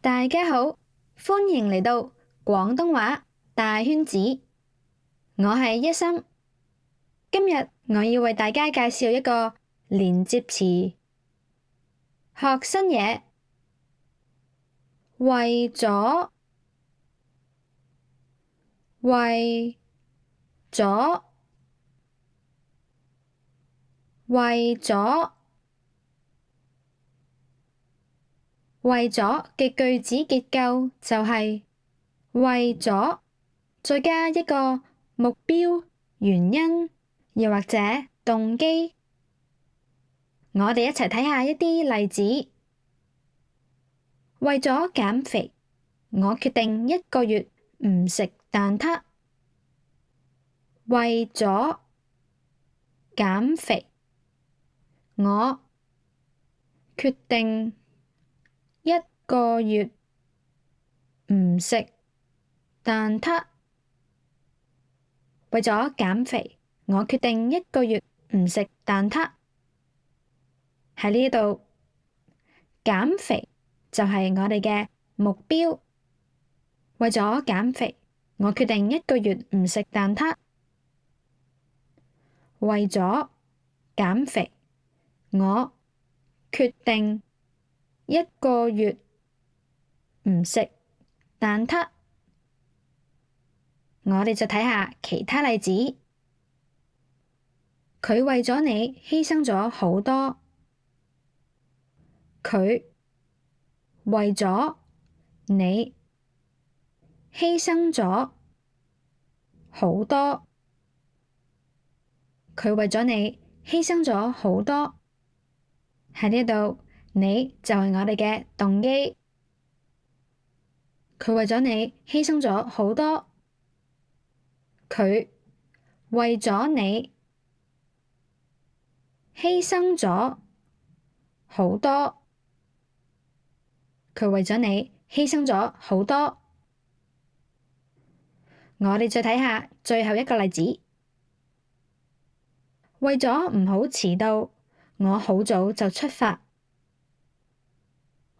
大家好，歡迎嚟到廣東話大圈子，我係一心。今日我要為大家介紹一個連接詞，學新嘢。為咗，為咗，為咗，為咗嘅句子結構就係為咗，再加一個目標、原因，又或者動機。我哋一齊睇下一啲例子。為咗減肥，我決定一個月唔食蛋撻。為咗減肥，我決定一個月唔食蛋撻。為咗減肥，我決定一個月唔食蛋撻。喺呢度，減肥就係我哋嘅目標。為咗減肥，我決定一個月唔食蛋撻。為咗減肥，我決定一個月唔食蛋撻。我哋就睇下其他例子。佢為咗你犧牲咗好多。佢為咗你犧牲咗好多。佢為咗你犧牲咗好多。喺呢度，你就係我哋嘅動機。佢為咗你犧牲咗好多。佢為咗你犧牲咗好多。佢為咗你犧牲咗好多。我哋再睇下最後一個例子。為咗唔好遲到，我好早就出發。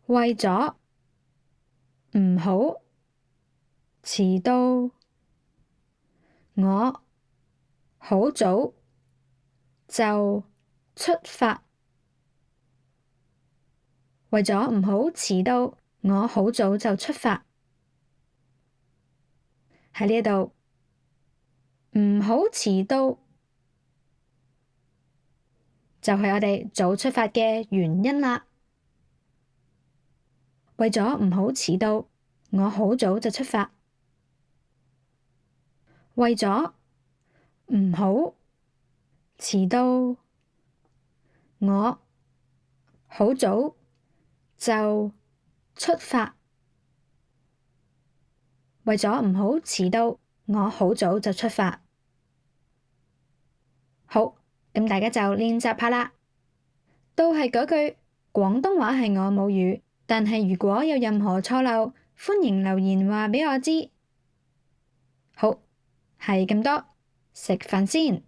為咗唔好遲到，我好早就出發。為咗唔好遲到，我好早就出發。喺呢度，唔好遲到就係我哋早出發嘅原因啦。為咗唔好遲到，我好早就出發。為咗唔好遲到，我好早就出發。為咗唔好遲到，我好早就出發。好，咁大家就練習下啦。都係嗰句，廣東話係我母語，但係如果有任何錯漏，歡迎留言話畀我知。好，係咁多，食飯先。